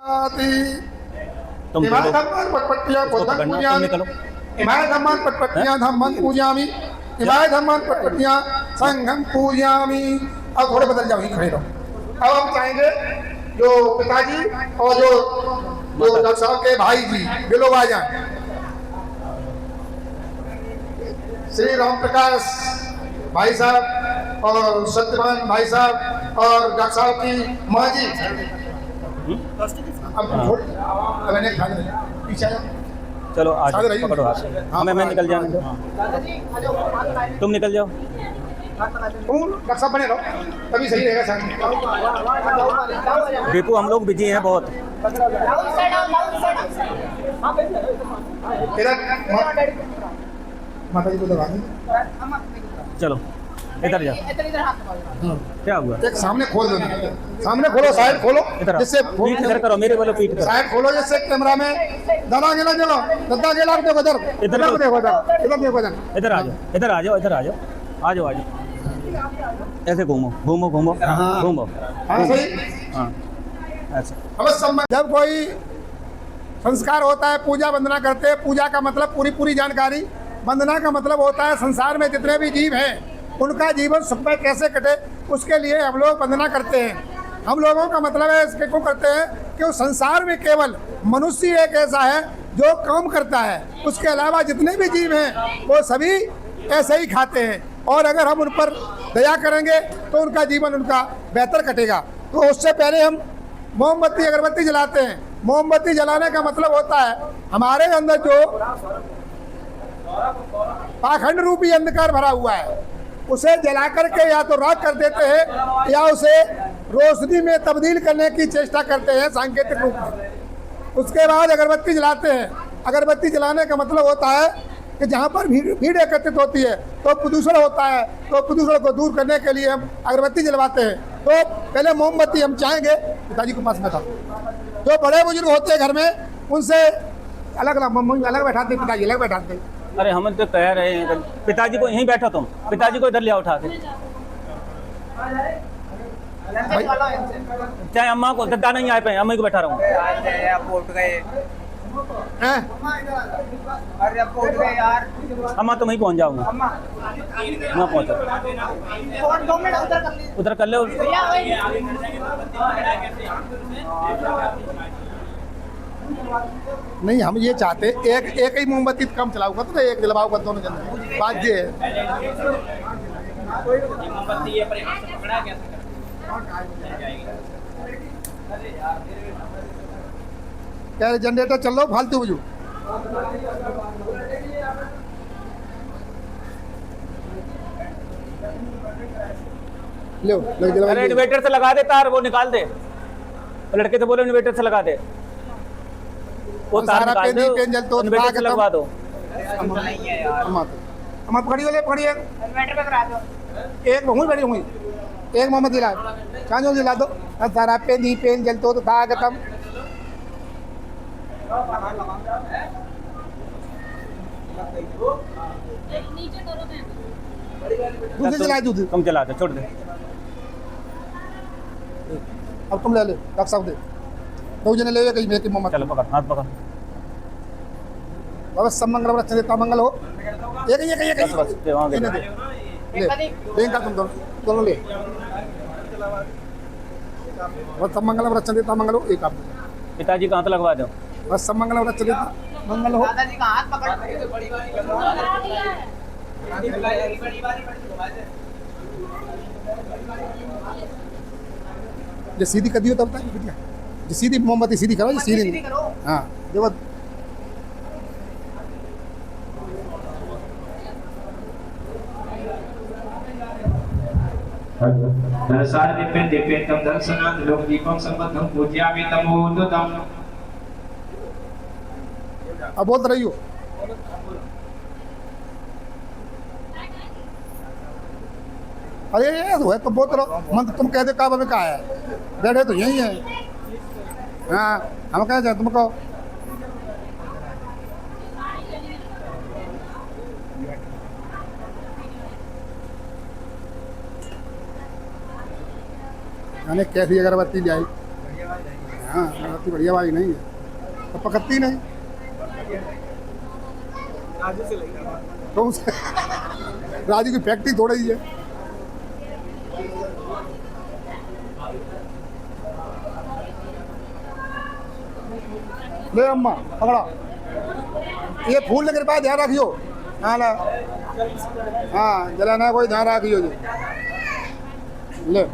तुम इमाय धम्मं पटपटिया बुद्धं पूजयामि इमाय धम्मं पटपटिया धम्मं पूजयामि इमाय धम्मं पटपटिया संघं पूजयामि। अब थोड़े बदल जाओ, खड़े रहो। अब हम चाहेंगे जो पिताजी और जो डॉक्टर साहब के भाई जी वे लोग आ जाए। श्री राम प्रकाश भाई साहब और सत्यवान भाई साहब और डॉक्टर साहब की माँ जी। चलो आज पकड़ो हाथ से। हमें मैं निकल जाने दो, तुम निकल जाओ। डॉक्टर साहब बने रहो, तभी सही रहेगा सर। दीपू हम लोग बिजी हैं बहुत। माता जी को दबा दी। चलो इधर जा। क्या हुआ? एक सामने खोल दो, सामने खोलो, साइड खोलो, जिससे पीठ इधर करो, मेरे वाले पीठ करो। साइड खोलो जिससे कैमरा में दादा गेला चलो, दादा गेला देखो इधर, इधर देखो, इधर देखो, इधर आ जाओ, इधर आ जाओ, इधर आ जाओ, आ जाओ, आ जाओ। ऐसे घूमो घूमो घूमो घूमो। हाँ सही। हाँ ऐसे। अवश्य जब कोई संस्कार होता है, पूजा वंदना करते हैं। पूजा का मतलब पूरी जानकारी, वंदना का मतलब होता है संसार में जितने भी जीव हैं उनका जीवन सुख में कैसे कटे, उसके लिए हम लोग वंदना करते हैं। हम लोगों का मतलब है इसके क्यों करते हैं कि उस संसार में केवल मनुष्य एक ऐसा है जो काम करता है, उसके अलावा जितने भी जीव हैं वो सभी ऐसे ही खाते हैं। और अगर हम उन पर दया करेंगे तो उनका जीवन उनका बेहतर कटेगा। तो उससे पहले हम मोमबत्ती अगरबत्ती जलाते हैं। मोमबत्ती जलाने का मतलब होता है हमारे अंदर जो पाखंड रूपी अंधकार भरा हुआ है उसे जला करके या तो राख कर देते हैं या उसे रोशनी में तब्दील करने की चेष्टा करते हैं सांकेतिक रूप में। उसके बाद अगरबत्ती जलाते हैं। अगरबत्ती जलाने का मतलब होता है कि जहाँ पर भीड़ एकत्रित होती है तो प्रदूषण होता है, तो प्रदूषण को दूर करने के लिए हम अगरबत्ती जलवाते हैं। तो पहले मोमबत्ती हम चाहेंगे पिताजी के पास में था, जो बड़े बुजुर्ग होते हैं घर में उनसे अलग मम्मी अलग बैठाते, पिताजी अलग बैठाते। अरे हम तो कह रहे हैं पिताजी को यहीं बैठो, तुम पिताजी को इधर ले आओ उठा के। चाहे अम्मा को दादा नहीं आए पे, अम्मा को बैठा रहा हूँ। अम्मा तुम ही पहुँच जाओगे। मैं पहुँचा उधर कर ले। नहीं हम ये चाहते एक ही मोमबत्ती कम चलाऊंगा तो एक जलवाऊंगा दोनों जन। बात ये है क्या जनरेटर चल लो फालतू बुझू। लो अरे इन्वर्टर से लगा दे तार, वो निकाल दे। लड़के तो बोले इन्वर्टर से लगा दे, वो तार निकाल दो, इन्वर्टर से लगवा दो। अम्मा पकड़ियो, ले पकड़िए, इन्वर्टर पे करा दो। एक बहु बड़ी हुई, एक मोहम्मद दिला चांजो दिला दो। सारा पेन जलतो तो था खत्म। दूसरी जला दूध, तुम चला दे, छोड़ दे। अब तुम ले ले, डॉक्टर साहब दे, दो जने ले कहीं मेरे की मोहम्मद। चलो पकड़, हाथ पकड़। बाबा सब मंगल व्रत चले, मंगल हो। एक बस ले का तुम दोनों ले। बस सब मंगल व्रत चले, मंगल हो। एक आप पिताजी का हाथ लगवा दो। बस सब मंगल व्रत चले, मंगल हो। दादाजी का हाथ पकड़ जो सीधी कर दियो तब तक बिटिया, जो सीधी मोमबत्ती सीधी करो, जो सीधी हाँ जो दर्शनानि दीपेतं दर्शनात् लोकदीपं संबद्धं पूजयामि तमोदतम्। अब बोल रही हो। अरे ये है तो बोल रहो, मन तुम कह दे कब हमें कहा है, बैठे तो यही है। हाँ हम कह जाए तुमको। मैंने कैसी अगरबत्ती ले आई। हाँ लगाती बढ़िया आवाज नहीं है तो पकड़ती नहीं तो उसे राजू की फैक्ट्री थोड़ा ही है। ले अम्मा पकड़ा ये फूल लेकर पास ध्यान रखियो। हाँ ला हाँ जलाना कोई ध्यान रखियो जी ले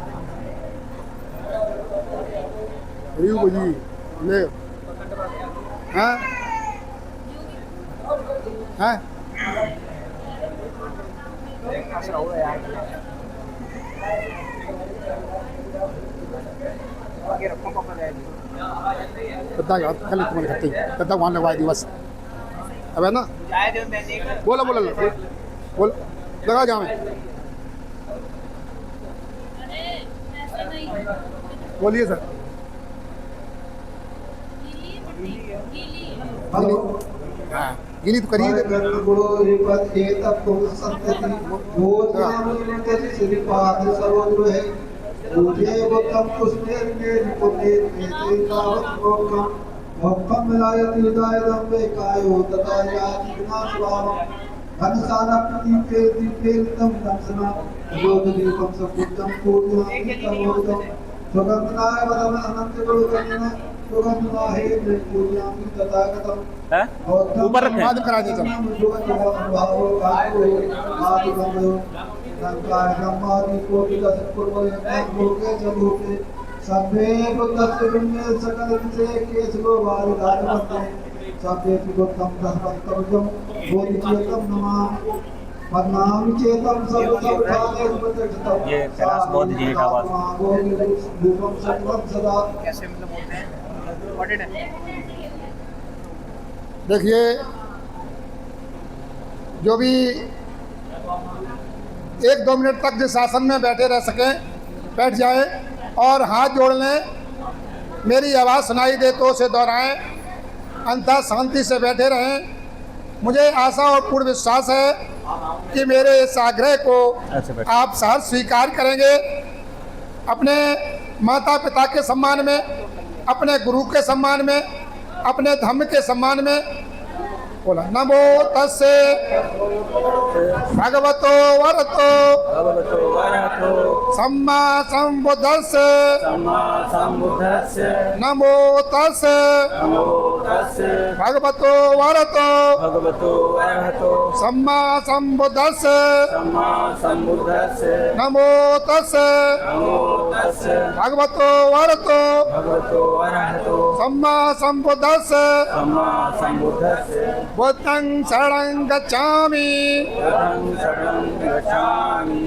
जी ले हाँ हाँ पता क्या कल तुम्हारे खत्ते पता वहाँ लगवा दी बस अब है ना बोला बोला बोल लगा जाओ बोलिए सर हाँ गिनी तो करिए ऊपर रखें करा दीजिए ये कैलाश बौद्ध जी का आवाज कैसे मतलब बोलते हैं देखिए जो भी 1-2 मिनट तक जिस आसन में बैठे रह सकें बैठ जाए और हाथ जोड़ लें, मेरी आवाज़ सुनाई दे तो उसे दोहराएं, अन्यथा शांति से बैठे रहें। मुझे आशा और पूर्ण विश्वास है कि मेरे इस आग्रह को आप सहर्ष स्वीकार करेंगे। अपने माता पिता के सम्मान में, अपने गुरु के सम्मान में, अपने धर्म के सम्मान में बोला नमो तस्से भगवतो वरतो सम्मा संबुद्धस्से नमो तस्से भगवतो वरतो सम्मा संबुद्धस्से नमो तस्से भगवतो वरतो सम्मा संबुद्धस्से बुद्धं शरणं गच्छामि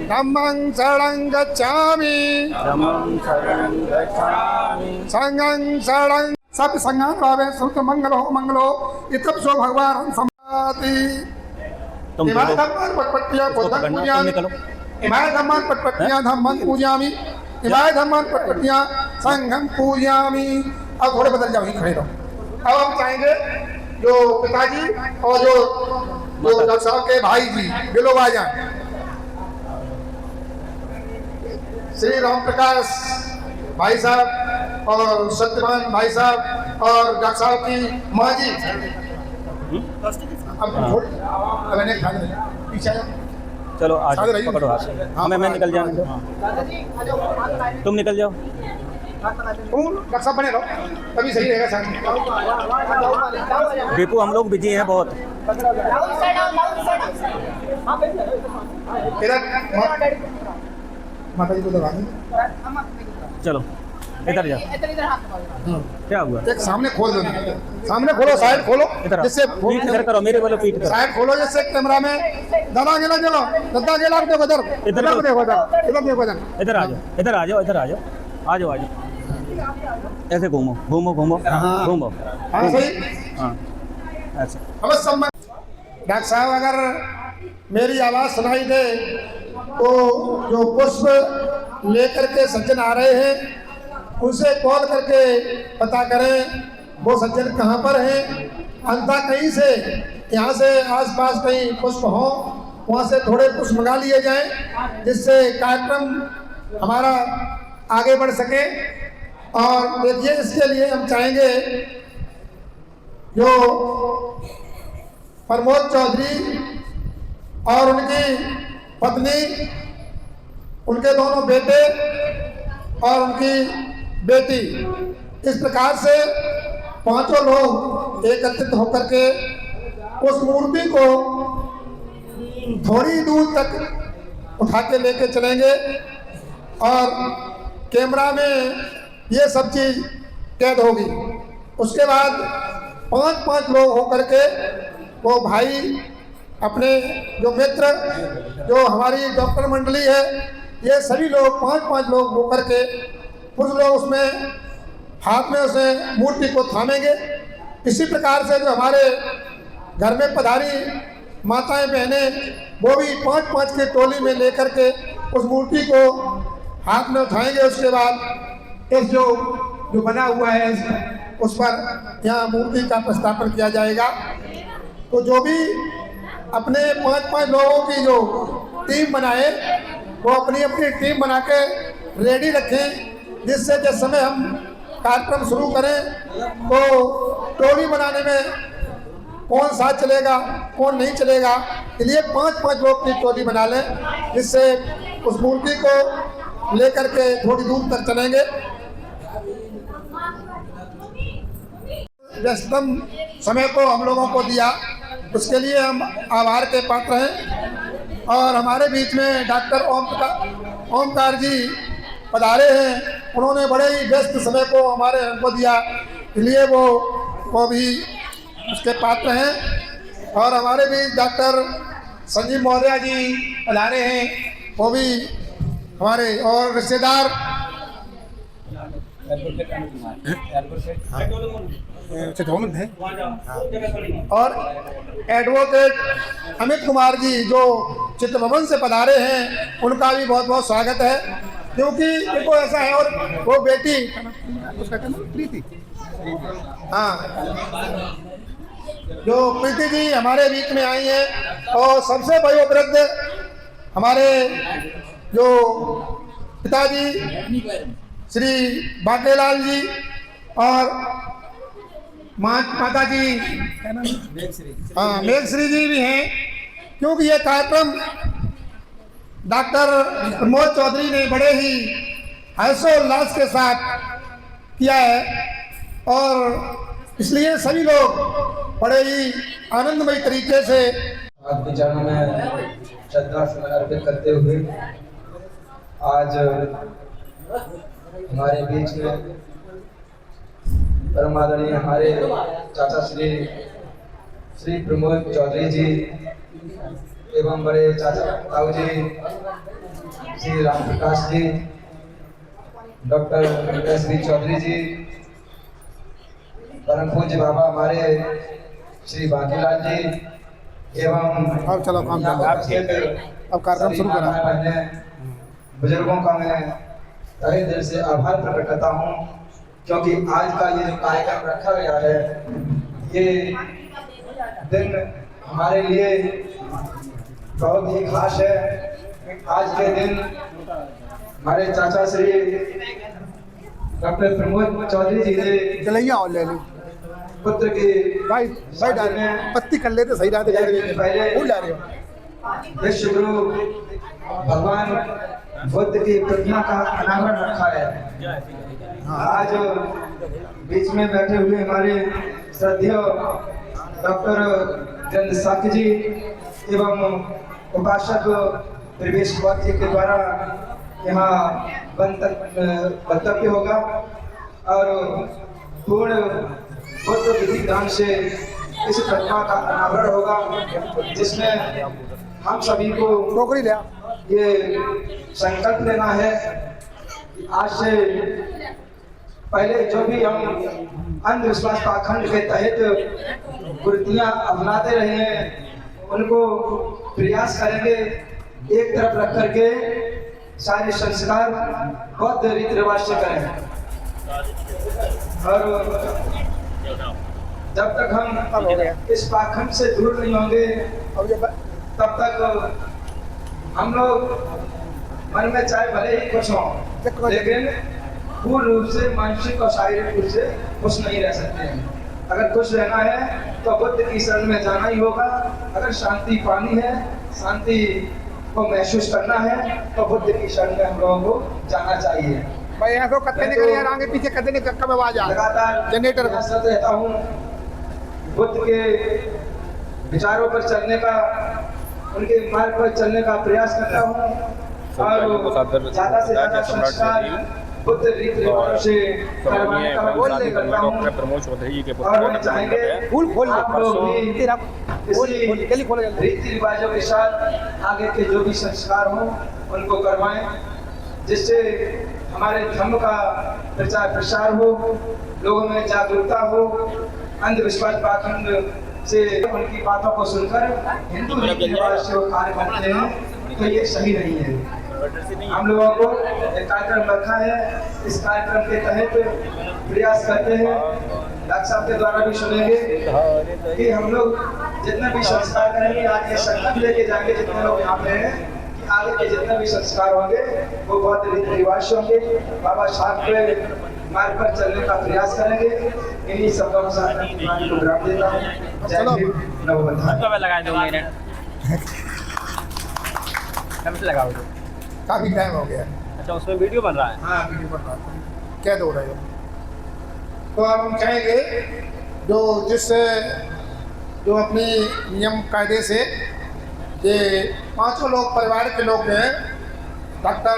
धम्मं शरणं गच्छामि संघं शरणं सब संघं भावे सुत मंगलो मंगलो इतम सो भगवान सम्माति इमाय धम्मं पटपटिया बुद्धं पूजयामि इमाय धम्मं पटपटिया धम्मं पूजयामि इमाय धम्मं पटपटिया संघं पूजयामि। अब थोड़े बदल जाओ, खड़े रहो। अब हम चाहेंगे जो पिताजी और जो डॉक्टर साहब के भाई जी वे लोग आ जाए। श्री राम प्रकाश भाई साहब और सत्यवान भाई साहब और डॉक्टर साहब की माँ जी अब पीछे चलो आज पकड़ो हाथ। हाँ मैं निकल जाऊँ, तुम निकल जाओ। डॉक्टर साहब बने रहो तभी सही रहेगा साथ। दीपू हम लोग बिजी हैं बहुत। माता जी को दबा दें। चलो इधर जाओ। क्या हुआ? एक सामने खोल दो, सामने खोलो, साइड खोलो, जिससे पीठ इधर करो, मेरे वाले पीठ करो। साइड खोलो जिससे कैमरा में दादा गेला चलो, दादा गेला देखो इधर, इधर देखो इधर, इधर देखो इधर। इधर आ जाओ, इधर आ जाओ, इधर आ जाओ, आ जाओ, आ जाओ। ऐसे घूमो घूमो घूमो घूमो। हाँ सही, हाँ ऐसे। अवश्य डॉक्टर साहब अगर मेरी आवाज़ सुनाई दे तो जो पुष्प लेकर के सज्जन आ रहे हैं उनसे कॉल करके पता करें वो सज्जन कहाँ पर हैं। अन्यथा कहीं से यहाँ से आसपास कहीं पुष्प हो वहाँ से थोड़े पुष्प मंगा लिए जाएं जिससे कार्यक्रम हमारा आगे बढ़ सके। और देखिए, इसके लिए हम चाहेंगे जो प्रमोद चौधरी और उनकी पत्नी, उनके दोनों बेटे और उनकी बेटी, इस प्रकार से पांचों लोग एकत्रित होकर के उस मूर्ति को थोड़ी दूर तक उठा के लेके चलेंगे और कैमरा में ये सब चीज कैद होगी। उसके बाद 5-5 लोग होकर के वो भाई अपने जो मित्र, जो हमारी डॉक्टर मंडली है, ये सभी लोग 5-5 लोग होकर के कुछ लोग उसमें हाथ में उसे मूर्ति को थामेंगे। इसी प्रकार से जो हमारे घर में पधारी माताएं बहनें, वो भी 5-5 की टोली में लेकर के उस मूर्ति को हाथ में उठाएंगे। उसके बाद इस जो बना हुआ है उस पर यहाँ मूर्ति का प्रतिष्ठापन किया जाएगा। तो जो भी अपने 5-5 लोगों की जो टीम बनाए, वो अपनी अपनी टीम बना के रेडी रखें, जिससे जिस समय हम कार्यक्रम शुरू करें तो टोली बनाने में कौन साथ चलेगा कौन नहीं चलेगा, इसलिए 5-5 लोग की टोली बना लें, जिससे उस मूर्ति को लेकर के थोड़ी दूर तक चलेंगे। व्यस्तम समय को हम लोगों को दिया, उसके लिए हम आभार के पात्र हैं। और हमारे बीच में डॉक्टर ओमकार जी पधारे हैं, उन्होंने बड़े ही व्यस्त समय को हमको दिया, इसलिए वो भी उसके पात्र हैं। और हमारे बीच डॉक्टर संजीव मौर्य जी पधारे हैं, वो भी हमारे और रिश्तेदार और एडवोकेट अमित कुमार जी जो चित्र भवन से पधारे हैं, उनका भी बहुत बहुत स्वागत है, क्योंकि देखो ऐसा है। और वो बेटी उसका क्या नाम, प्रीति, हाँ, जो प्रीति जी हमारे बीच में आई हैं। और सबसे वयोवृद्ध हमारे जो पिताजी श्री बाकेलाल जी और माता जी, हाँ, मेघश्री जी भी हैं, क्योंकि ये कार्यक्रम डॉक्टर प्रमोद चौधरी ने बड़े ही हर्षोल्लास के साथ किया है, और इसलिए सभी लोग बड़े ही आनंदमय तरीके से आपके चरणों में श्रद्धा सुमन अर्पित करते हुए आज हमारे बीच में परम आदरणीय हमारे चाचा श्री प्रमोद चौधरी जी एवं बड़े चाचा ताऊ जी श्री राम प्रकाश जी, डॉक्टर श्री चौधरी जी, परम पूज्य बाबा हमारे श्री बाकीलाल जी एवं अब चलो काम अब कार्यक्रम शुरू करा। बुजुर्गों का मैं तहे दिल से आभार प्रकट करता हूँ, क्योंकि आज का ये जो कार्यक्रम रखा गया है, ये दिन हमारे लिए बहुत ही खास है। आज के दिन हमारे चाचा श्री डॉक्टर प्रमोद चौधरी जी ने चलैया और ले लो पुत्र की भाई डाल पत्ती कर लेते सही रहते पहले विश्व गुरु भगवान बुद्ध की प्रतिमा का अनावरण रखा है। आज बीच में बैठे हुए हमारे श्रद्धेय डॉक्टर चंद साकी जी एवं उपासक प्रवेश कुमार जी के द्वारा यहाँ वक्तव्य होगा और पूर्ण बुद्ध विधि विधान से इस प्रतिमा का अनावरण होगा, जिसमें हम सभी को टोकरी ले ये संकल्प लेना है। आज से पहले जो भी हम अंधविश्वास पाखंड के तहत वृत्तियां अपनाते रहे हैं, उनको प्रयास करेंगे एक तरफ रख करके सारे संस्कार बौद्ध रीति रिवाज से करें। और जब तक हम इस पाखंड से दूर नहीं होंगे, तब तक हम लोग मन में चाहे भले ही कुछ हो, लेकिन पूर्ण रूप से मानसिक और शारीरिक रूप से खुश नहीं रह सकते हैं। अगर खुश रहना है तो बुद्ध की शरण में जाना ही होगा। अगर शांति पानी है, शांति को महसूस करना है तो बुद्ध की शरण में हम लोगों को जाना चाहिए। भाई ऐसा कत्ते निकल यार, आगे पीछे कत्ते निकल, कब आवाज आ लगातार जनरेटर में सतत रहता हूँ, बुद्ध के विचारों पर चलने का, उनके मार्ग पर चलने का प्रयास करता हूँ और ज़्यादा से ज़्यादा संस्कार बुद्ध रीति रिवाजों से करवाने का बोलने करता हूँ। और हम चाहेंगे फूल खोल आप लोग भी तेरा इसी रीति रिवाजों के साथ आगे के जो भी संस्कार हों उनको करवाएं, जिससे हमारे धर्म का प्रचार प्रसार हो, लोगों में जागरूकता हो। अंधविश्वास पाखंड से उनकी बातों को सुनकर हिंदू रीति रिवाज से वो कार्य करते हैं तो ये सही नहीं है। हम लोगों को एक कार्यक्रम रखा है, इस कार्यक्रम के तहत प्रयास करते हैं। डॉक्टर साहब के द्वारा भी सुनेंगे कि हम लोग जितना भी संस्कार करेंगे, आज ये संकल्प लेके जाएंगे जितने लोग यहाँ पे हैं कि आगे के जितने भी संस्कार होंगे वो बहुत रीति रिवाज से होंगे, बाबा साहब के मार्ग पर चलने का प्रयास करेंगे। इन्हीं शब्दों के साथ मैं प्रोग्राम देता हूँ। जय हिंद, नमो बुद्धाय। लगा दो मेरे लगाओ। काफी टाइम हो गया। अच्छा, उसमें वीडियो बन रहा है? हाँ वीडियो बन रहा है। क्या दो रहे हो? तो अब हम चाहेंगे जो अपनी नियम कायदे से ये पांचों लोग परिवार के लोग हैं, डॉक्टर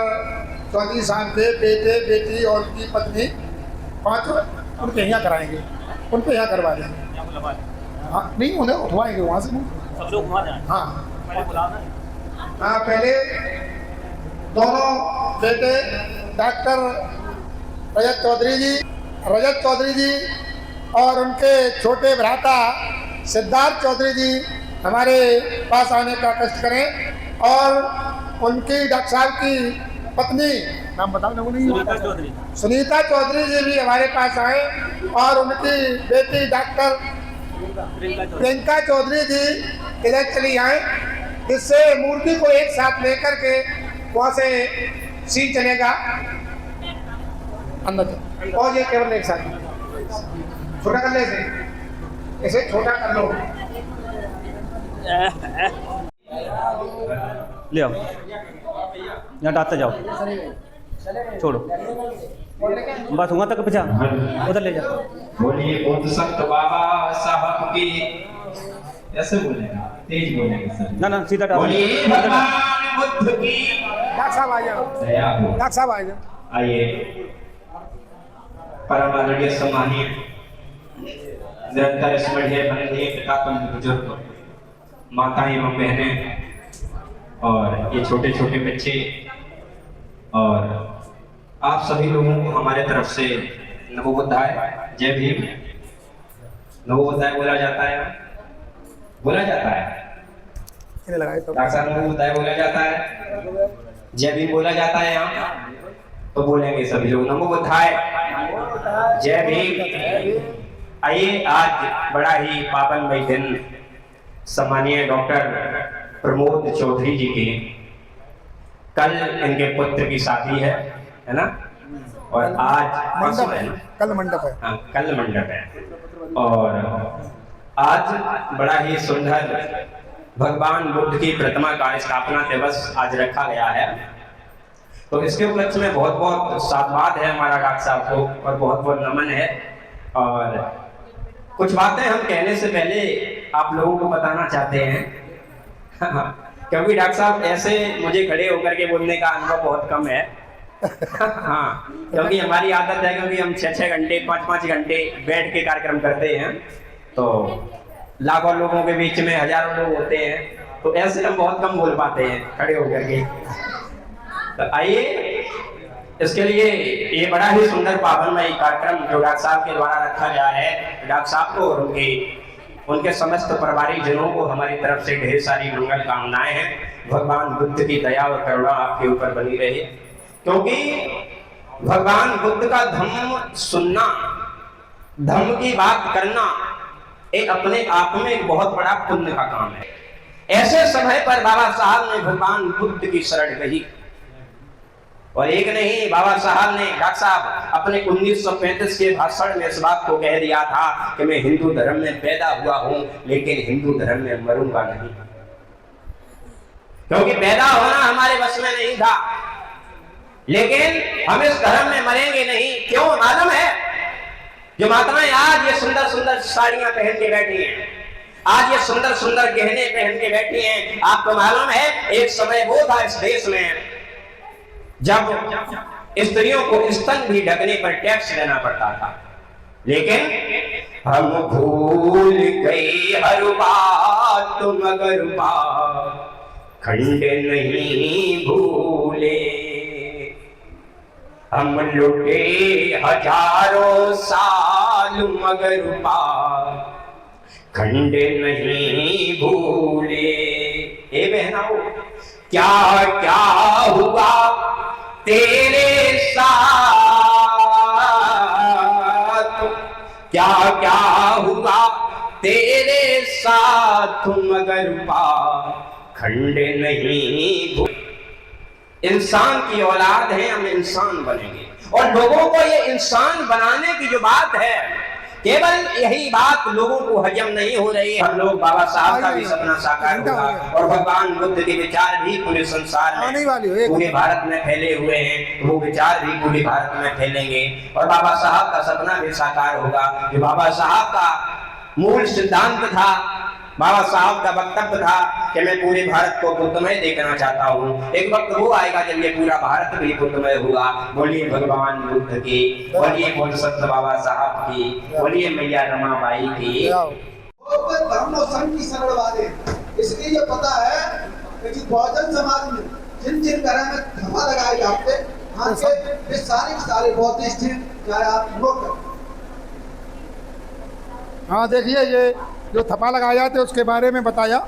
चौधरी साहब के बेटे बेटी और उनकी पत्नी, पांचों उनके यहाँ कराएंगे, उनको यहाँ करवा देंगे। हाँ नहीं, उन्हें उठवाएंगे वहाँ से, सब लोग वहाँ जाएं। हाँ हाँ, पहले दोनों बेटे डॉक्टर रजत चौधरी जी और उनके छोटे भ्राता सिद्धार्थ चौधरी जी हमारे पास आने का कष्ट करें, और उनकी डॉक्टर साहब की पत्नी, नाम बताओ ना, सुनीता चौधरी जी भी हमारे पास आए, और उनकी बेटी डॉक्टर प्रियंका चौधरी जी इधर चली आए, जिससे मूर्ति को एक साथ लेकर के वहाँ से सीन चलेगा अंदर, और ये केवल एक साथ छोटा कर ले, इसे छोटा कर लो। ले आओ, यहाँ डालते जाओ, छोड़ो बस वहाँ तक पहुँचा, उधर ले जाओ। बोलिए बुद्ध संत बाबा साहब की, ऐसे बोलेगा, तेज बोलेगा सर। ना सीधा डालो। बोलिए भगवान बुद्ध की। डॉक्टर साहब आ जाओ, डॉक्टर साहब आ जाओ। आइए, परम आदरणीय सम्मानीय निरंतर स्मरणीय माननीय पितामह बुजुर्ग माताएं एवं बहनें और ये छोटे छोटे बच्चे और आप सभी लोगों को हमारे तरफ से नमो बुद्धाय, जय भीम। नमो बुद्धाय बोला जाता है, डॉक्टर साहब नमो बुद्धाय बोला जाता है, जय भीम बोला जाता है। यहाँ तो बोलेंगे सभी लोग नमो बुद्धाय, जय भीम। आइए, आज बड़ा ही पावनमय दिन सम्मानीय डॉक्टर प्रमोद चौधरी जी की, कल इनके पुत्र की शादी है ना, और आज मंडप है, कल मंडप है। हाँ, कल मंडप है। और आज बड़ा ही सुंदर भगवान बुद्ध की प्रतिमा का स्थापना दिवस आज रखा गया है। तो इसके उपलक्ष्य में बहुत बहुत साधुवाद है हमारा डॉक्टर साहब को, और बहुत बहुत नमन है। और कुछ बातें हम कहने से पहले आप लोगों को बताना चाहते हैं, क्योंकि डॉक्टर साहब ऐसे मुझे खड़े होकर के बोलने का अनुभव बहुत कम है। हाँ, क्योंकि हमारी आदत है, क्योंकि हम 6-6 घंटे 5-5 घंटे बैठ के कार्यक्रम करते हैं, तो लाखों लोगों के बीच में हजारों लोग होते हैं, तो ऐसे हम बहुत कम बोल पाते हैं खड़े होकर के। तो आइए, इसके लिए ये बड़ा ही सुंदर पावनमय कार्यक्रम जो डॉक्टर साहब के द्वारा रखा गया है, डॉक्टर साहब को और उनके समस्त परिवारिक जनों को हमारी तरफ से ढेर सारी मंगल कामनाएं हैं। भगवान बुद्ध की दया और करुणा आपके ऊपर बनी रहे, क्योंकि भगवान बुद्ध का धम्म सुनना, धम्म की बात करना, ये अपने आप में एक बहुत बड़ा पुण्य का काम है। ऐसे समय पर बाबा साहब ने भगवान बुद्ध की शरण गई, और एक नहीं, बाबा साहब ने, डॉक्टर साहब अपने 1935 के भाषण में इस बात को कह दिया था कि मैं हिंदू धर्म में पैदा हुआ हूं लेकिन हिंदू धर्म में मरूंगा नहीं, क्योंकि पैदा होना हमारे बस में नहीं था, लेकिन हम इस धर्म में मरेंगे नहीं। क्यों मालूम है? जो माताएं आज ये सुंदर सुंदर साड़ियां पहन के बैठी हैं, आज ये सुंदर सुंदर गहने पहन के बैठी हैं, आपको मालूम है एक समय वो था इस देश में जब स्त्रियों को स्तन भी ढकने पर टैक्स देना पड़ता था, लेकिन हम भूल गए हर बात मगर बात खंड नहीं भूले, हम लुटे हजारों साल मगर बात खंड नहीं भूले। ए बहनाओ, क्या क्या हुआ तेरे साथ, क्या क्या हुआ तेरे साथ मगर खंड नहीं भूले। इंसान की औलाद है, हम इंसान बनेंगे, और लोगों को ये इंसान बनाने की जो बात है, केवल यही बात लोगों को हजम नहीं हो रही। हम लोग बाबा साहब का भी सपना साकार होगा और भगवान बुद्ध के विचार भी पूरे संसार में, पूरे भारत में फैले हुए हैं, वो विचार भी पूरे भारत में फैलेंगे और बाबा साहब का सपना भी साकार होगा। जो बाबा साहब का मूल सिद्धांत था, बाबा साहब का वक्तव्य था कि मैं पूरे भारत को बुद्धमय देखना चाहता हूँ। एक वक्त वो आएगा जब ये पूरा भारत भी बुद्धमय होगा। बोलिए भगवान बुद्ध की, बोलिए बोल सत्य बाबा साहब की, बोलिए मैया रमाबाई की। धर्म और संघ की सरल बातें, इसलिए ये पता है कि बहुजन समाज में जिन जिन तरह में धमा लगाए जाते हैं, ये सारे बौद्धिस्ट हैं, चाहे आप लोग। हाँ देखिए, ये जो थप्पा लगाया जाते हैं उसके बारे में बताया।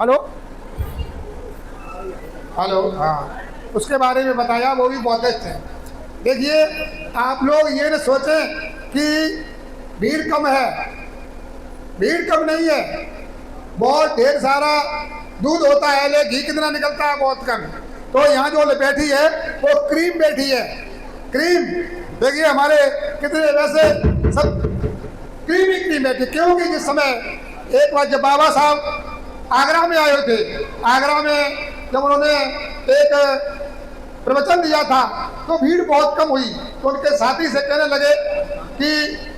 हेलो हेलो, हाँ, उसके बारे में बताया, वो भी बौद्धिस्ट है। देखिए, आप लोग ये न सोचें कि भीड़ कम है, भीड़ कम नहीं है, बहुत ढेर सारा दूध होता है, लेकिन घी कितना निकलता है? बहुत कम। तो यहाँ जो बैठी है वो क्रीम बैठी है, क्रीम। देखिए हमारे कितने वैसे सब क्रीम ही क्रीम बैठी, क्योंकि जिस समय एक बार जब बाबा साहब आगरा में आए थे, आगरा में जब उन्होंने एक प्रवचन दिया था तो भीड़ बहुत कम हुई, तो उनके साथी से कहने लगे कि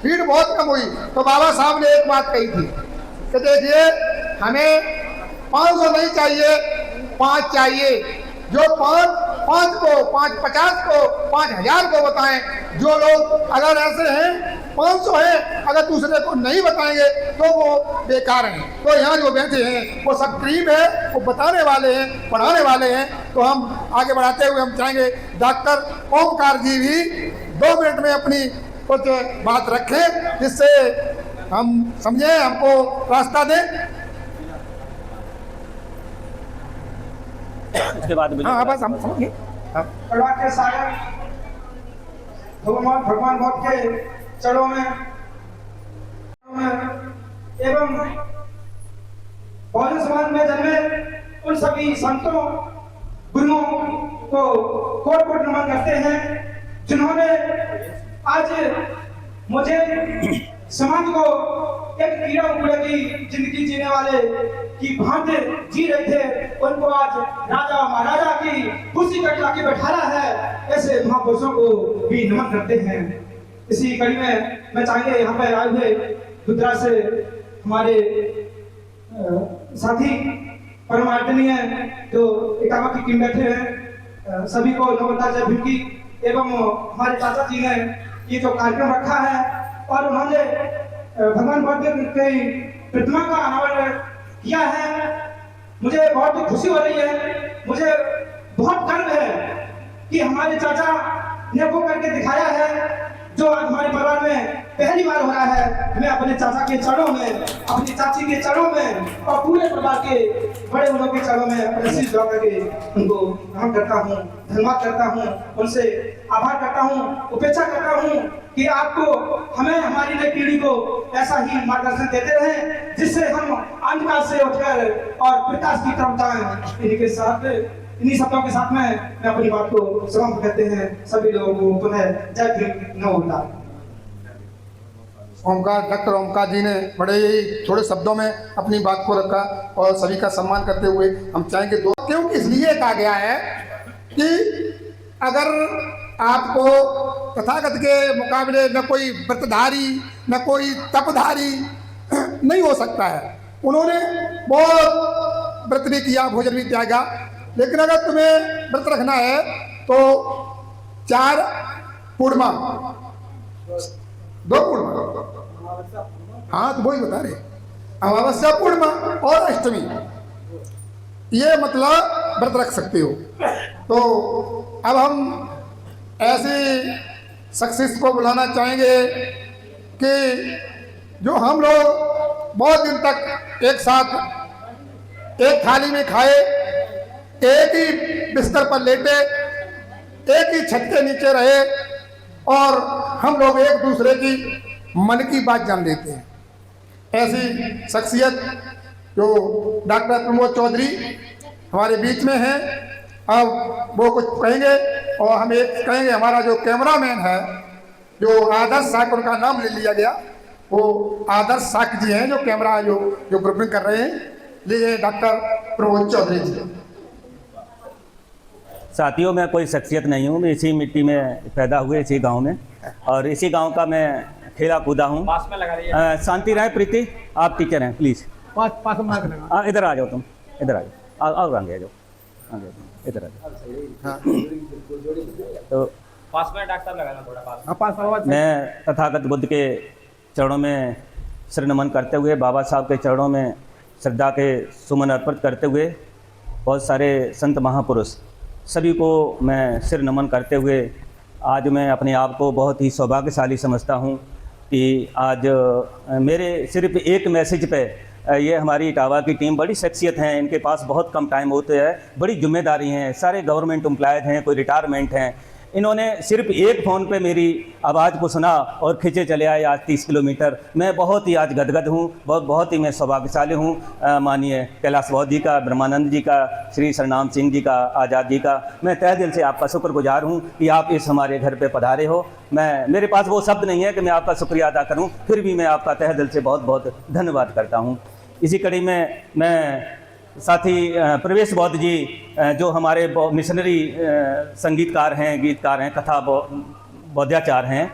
भीड़ बहुत कम हुई। तो बाबा साहब ने एक बात कही थी कि देखिए, हमें 500 नहीं चाहिए, 5 चाहिए। जो 5 को, 5 50 को, 5000 को बताएं। जो लोग अगर ऐसे हैं 500 हैं, अगर दूसरे को नहीं बताएंगे तो वो बेकार हैं। तो यहाँ जो बैठे हैं वो सब क्रीम है, वो बताने वाले हैं, पढ़ाने वाले हैं। तो हम आगे बढ़ाते हुए हम चाहेंगे डॉक्टर ओमकार जी भी 2 मिनट में अपनी कुछ बात रखें, जिससे हम समझें, हमको रास्ता दें। उसके बाद हाँ बस हम समझे। कड़वा के सागर भगवान बुद्ध के चरणों में एवं बहुजन समाज में जन्मे उन सभी संतों गुरुओं को कोट कोट नमन करते हैं, जिन्होंने आज मुझे समाज को एक कीड़ा उकड़े की जिंदगी जीने वाले की भांति जी रहे थे, उनको आज राजा महाराजा की कुर्सी पर लाके बैठाया है। ऐसे महापुरुषों को भी नमन करते हैं। इसी कड़ी में मैं चाहेंगे यहाँ पर आए हुए गुजरात से हमारे साथी परमार्दनीय जो एकामा की टीम बैठे हैं, सभी को नमस्कार जय भीम की। एवं हमारे चाचा जी ने ये जो कार्यक्रम रखा है और उन्होंने भगवान बुद्ध की प्रतिमा का अनावरण किया है, मुझे बहुत खुशी हो रही है। मुझे बहुत गर्व है कि हमारे चाचा ने वो करके दिखाया है जो आज हमारे परिवार में पहली बार हो रहा है। मैं अपने चाचा के चरणों में, अपनी चाची के चरणों में और पूरे परिवार के बड़े लोगों के चरणों में अपने शीश झुका करके उनको नमन करता हूँ, धन्यवाद करता हूँ, उनसे आभार करता हूँ, उपेक्षा करता हूँ कि आपको, हमें, हमारी नई पीढ़ी को ऐसा ही मार्गदर्शन देते रहे, जिससे हम अंधकार से उठकर और प्रकाश की तरफ जाएं। इनके साथ इन्हीं शब्दों के साथ में मैं अपनी बात को समाप्त करते हैं। सभी लोगों को पुनः जय भीम, नमो बुद्धाय। ओमकार, डॉक्टर ओमकार जी ने बड़े ही थोड़े शब्दों में अपनी बात को रखा और सभी का सम्मान करते हुए हम चाहेंगे दो, क्योंकि इसलिए कहा गया है कि अगर आपको तथागत के मुकाबले न कोई व्रतधारी न कोई तपधारी नहीं हो सकता है। उन्होंने बहुत व्रत भी किया, भोजन भी त्यागा, लेकिन अगर तुम्हें व्रत रखना है तो 4 पूर्णिमा, 2 पूर्णिमा, हाँ तो वही बता रहे, अमावस्या, पूर्णिमा और अष्टमी, ये मतलब व्रत रख सकते हो। तो अब हम ऐसे सक्सेस को बुलाना चाहेंगे कि जो हम लोग बहुत दिन तक एक साथ एक थाली में खाए, एक ही बिस्तर पर लेटे, एक ही छत के नीचे रहे और हम लोग एक दूसरे की मन की बात जान लेते हैं। ऐसी शख्सियत जो डॉक्टर प्रमोद चौधरी हमारे बीच में हैं, अब वो कुछ कहेंगे और हम एक कहेंगे। हमारा जो कैमरामैन है, जो आदर्श साक, उनका नाम ले लिया गया, वो आदर्श साक जी हैं जो कैमरा जो ग्रुपिंग कर रहे हैं। लीजिए डॉक्टर प्रमोद चौधरी जी। साथियों, मैं कोई शख्सियत नहीं हूँ, मैं इसी मिट्टी में पैदा हुए, इसी गांव में, और इसी गांव का मैं खेला कूदा हूँ। शांति रहे प्रीति, आप टीचर हैं प्लीज़। इधर आ जाओ, तुम इधर आ जाओ, आओ आगे आ जाओ, आगे इधर आ जाओ। तो पास में डॉक्टर लगाना थोड़ा पास। मैं तथागत बुद्ध के चरणों में सिर नमन करते हुए, बाबा साहब के चरणों में श्रद्धा के सुमन अर्पित करते हुए, बहुत सारे संत महापुरुष सभी को मैं सिर नमन करते हुए आज मैं अपने आप को बहुत ही सौभाग्यशाली समझता हूँ कि आज मेरे सिर्फ एक मैसेज पे ये हमारी इटावा की टीम बड़ी शख्सियत हैं, इनके पास बहुत कम टाइम होते हैं, बड़ी जिम्मेदारी हैं, सारे गवर्नमेंट एम्प्लॉयज हैं, कोई रिटायरमेंट हैं। इन्होंने सिर्फ एक फ़ोन पे मेरी आवाज़ को सुना और खींचे चले आए आज 30 किलोमीटर। मैं बहुत ही आज गदगद हूँ, बहुत ही मैं सौभाग्यशाली हूँ। माननीय कैलाश बौद्ध जी का, ब्रह्मानंद जी का, श्री सरनाम सिंह जी का, आज़ाद जी का, मैं तहे दिल से आपका शुक्रगुजार हूँ कि आप इस हमारे घर पे पधारे हो। मेरे पास वो शब्द नहीं है कि मैं आपका शुक्रिया अदा करूँ, फिर भी मैं आपका तहे दिल से बहुत बहुत धन्यवाद करता हूँ। इसी कड़ी में मैं साथी प्रवेश बौद्ध जी जो हमारे मिशनरी संगीतकार हैं, गीतकार हैं, कथा बौद्धाचार हैं,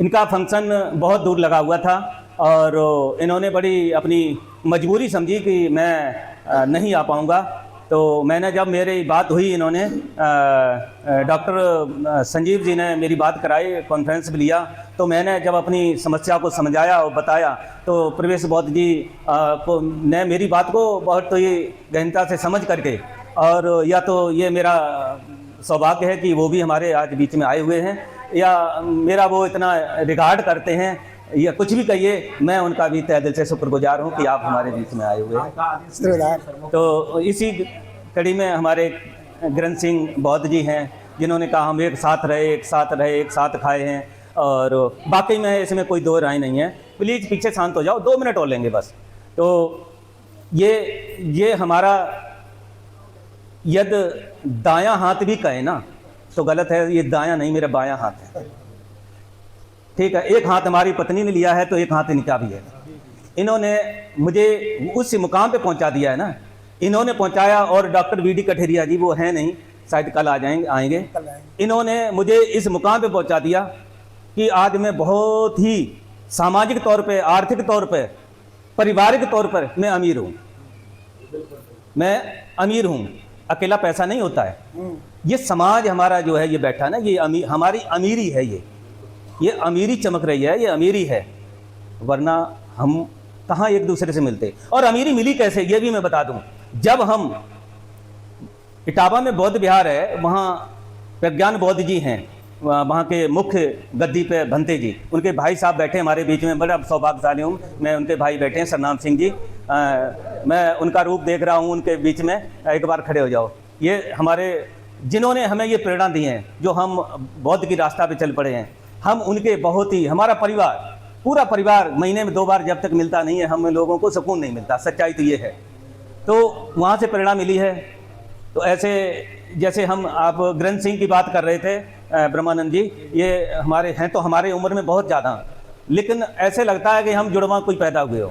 इनका फंक्शन बहुत दूर लगा हुआ था और इन्होंने बड़ी अपनी मजबूरी समझी कि मैं नहीं आ पाऊँगा। तो मैंने जब मेरी बात हुई, इन्होंने डॉक्टर संजीव जी ने मेरी बात कराई, कॉन्फ्रेंस भी लिया, तो मैंने जब अपनी समस्या को समझाया और बताया तो प्रवेश बौद्ध जी को ने मेरी बात को बहुत तो ये गहनता से समझ करके, और या तो ये मेरा सौभाग्य है कि वो भी हमारे आज बीच में आए हुए हैं, या मेरा वो इतना रिगार्ड करते हैं, या कुछ भी कहिए, मैं उनका भी तहे दिल से शुक्रगुजार हूँ कि आप हमारे बीच में आए हुए हैं। तो इसी कड़ी में हमारे ग्रंथ सिंह बौद्ध जी हैं जिन्होंने कहा हम एक साथ रहे, एक साथ खाए हैं, और बाकी में इसमें कोई दो राय नहीं है। प्लीज़ पीछे शांत हो जाओ, 2 मिनट और लेंगे बस। तो ये हमारा यदि दायां हाथ भी कहे ना तो गलत है, ये दायां नहीं, मेरा बायां हाथ है, ठीक है। एक हाथ हमारी पत्नी ने लिया है तो एक हाथ इनका भी है। इन्होंने मुझे उस मुकाम पे पहुंचा दिया है ना, इन्होंने पहुंचाया। और डॉक्टर बीडी कठेरिया जी, वो हैं नहीं, शायद कल आएंगे। इन्होंने मुझे इस मुकाम पे पहुंचा दिया कि आज मैं बहुत ही सामाजिक तौर पे, आर्थिक तौर पे, पारिवारिक तौर पर मैं अमीर हूँ। मैं अमीर हूँ, अकेला पैसा नहीं होता है। ये समाज हमारा जो है ये बैठा ना, ये हमारी अमीरी है, ये अमीरी चमक रही है, ये अमीरी है, वरना हम कहाँ एक दूसरे से मिलते। और अमीरी मिली कैसे, ये भी मैं बता दूं। जब हम इटावा में बौद्ध विहार है, वहाँ प्रज्ञान बौद्ध जी हैं, वहाँ के मुख्य गद्दी पे भंते जी, उनके भाई साहब बैठे हमारे बीच में, बड़ा सौभाग्यशाली हूँ मैं, उनके भाई बैठे हैं सरनाम सिंह जी। मैं उनका रूप देख रहा हूँ उनके बीच में, एक बार खड़े हो जाओ। ये हमारे जिन्होंने हमें ये प्रेरणा दी है, जो हम बौद्ध की रास्ता पे चल पड़े हैं, हम उनके बहुत ही, हमारा परिवार, पूरा परिवार महीने में 2 बार जब तक मिलता नहीं है, हम लोगों को सुकून नहीं मिलता, सच्चाई तो ये है। तो वहाँ से प्रेरणा मिली है तो ऐसे जैसे हम आप ग्रंथ सिंह की बात कर रहे थे ब्रह्मानंद जी, ये हमारे हैं तो हमारे उम्र में बहुत ज़्यादा, लेकिन ऐसे लगता है कि हम जुड़वा कोई पैदा हुए हो।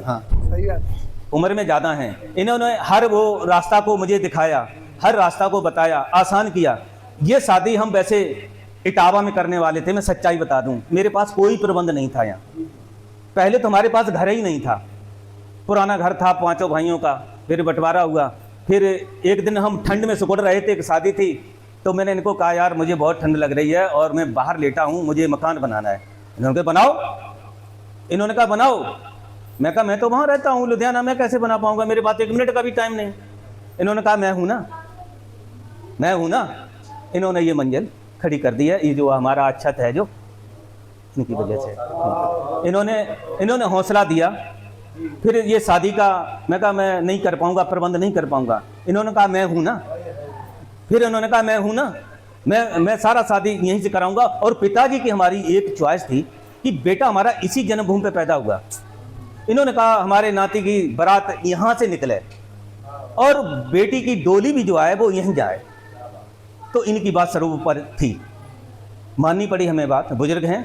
हाँ, सही है। उम्र में ज़्यादा हैं। इन्होंने हर वो रास्ता को मुझे दिखाया, हर रास्ता को बताया, आसान किया। ये शादी हम वैसे इटावा में करने वाले थे, मैं सच्चाई बता दूं, मेरे पास कोई प्रबंध नहीं था यहाँ। पहले तो हमारे पास घर ही नहीं था, पुराना घर था 5 भाइयों का, फिर बंटवारा हुआ। फिर एक दिन हम ठंड में सुकुड़ रहे थे, एक शादी थी, तो मैंने इनको कहा यार मुझे बहुत ठंड लग रही है और मैं बाहर लेटा हूँ, मुझे मकान बनाना है। इन्होंने कहा बनाओ। इन्होंने कहा बनाओ। मैं कहा मैं तो वहाँ रहता हूँ लुधियाना, मैं कैसे बना पाऊँगा, मेरे पास 1 मिनट का भी टाइम नहीं। इन्होंने कहा मैं हूँ ना, मैं हूँ ना। इन्होंने ये मंजिल खड़ी कर दी है, ये जो हमारा अच्छत है जो, इनकी वजह से इन्होंने हौसला दिया। फिर ये शादी का मैं कहा मैं नहीं कर पाऊँगा, प्रबंध नहीं कर पाऊँगा। इन्होंने कहा मैं हूँ ना। फिर इन्होंने कहा मैं हूँ ना, मैं सारा शादी यहीं से कराऊंगा। और पिताजी की हमारी एक चॉइस थी कि बेटा हमारा इसी जन्मभूमि पे पैदा हुआ। इन्होंने कहा हमारे नाती की बारात यहाँ से निकले और बेटी की डोली भी जो आए वो यहीं जाए। तो इनकी बात सर्वोपरि थी, माननी पड़ी हमें बात, बुजुर्ग हैं।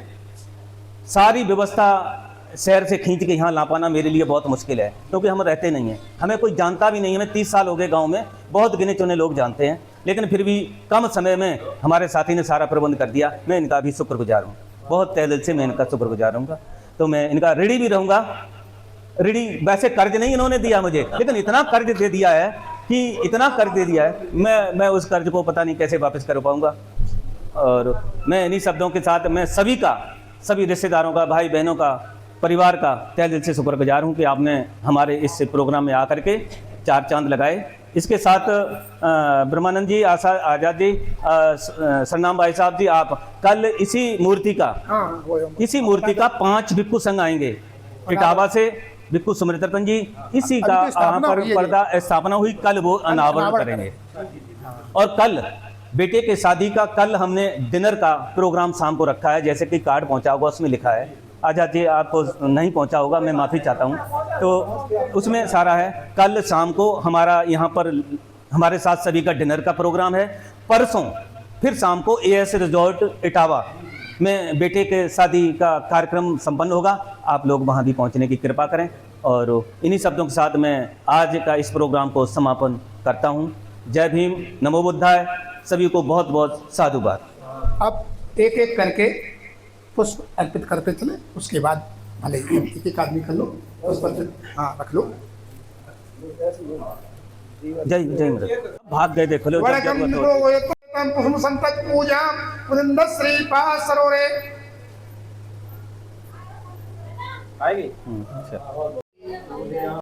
सारी व्यवस्था शहर से खींच के यहाँ ला पाना मेरे लिए बहुत मुश्किल है, क्योंकि हम रहते नहीं हैं, हमें कोई जानता भी नहीं है। हमें 30 साल हो गए गांव में, बहुत गिने चुने लोग जानते हैं, लेकिन फिर भी कम समय में हमारे साथी ने सारा प्रबंध कर दिया। मैं इनका भी शुक्रगुजार हूँ, बहुत तहे दिल से मैं इनका शुक्रगुजार रहूँगा। तो मैं इनका ऋणी भी रहूँगा। ऋणी वैसे कर्ज नहीं इन्होंने दिया मुझे, लेकिन इतना कर्ज दे दिया है कि इतना कर्ज दे दिया है, मैं उस कर्ज को पता नहीं कैसे वापस कर पाऊँगा। और मैं इन्हीं शब्दों के साथ मैं सभी का, सभी रिश्तेदारों का, भाई बहनों का, परिवार का तहे दिल से शुक्रगुजार हूँ कि आपने हमारे इस प्रोग्राम में आकर के 4 चांद लगाए। इसके साथ ब्रह्मानंद जी, आज़ाद जी, सरनाम भाई साहब जी, आप कल इसी मूर्ति का 5 भिक्खु संघ आएंगे इटावा से। भिक्खु सुमृतरतन जी, इसी का यहाँ पर पर्दा स्थापना हुई, कल वो अनावरण करेंगे। और कल बेटे के शादी का कल हमने डिनर का प्रोग्राम शाम को रखा है, जैसे कि कार्ड पहुंचा होगा उसमें लिखा है। आज़ाद जी आपको नहीं पहुंचा होगा, मैं माफ़ी चाहता हूं, तो उसमें सारा है। कल शाम को हमारा यहाँ पर हमारे साथ सभी का डिनर का प्रोग्राम है। परसों फिर शाम को AS रिजॉर्ट इटावा में बेटे के शादी का कार्यक्रम संपन्न होगा। आप लोग वहाँ भी पहुँचने की कृपा करें। और इन्हीं शब्दों के साथ मैं आज का इस प्रोग्राम को समापन करता हूँ। जय भीम, नमो बुद्धाय। सभी को बहुत बहुत साधुवाद। अब एक एक करके पुष्प अर्पित करते चले, उसके बाद भले एक एक आदमी कर लो, उस पर हाँ रख लो। जय जय मृत भाग गए, देखो लो पुष्प संतत पूजा पुनिंद श्री पास सरोरे आएगी। अच्छा।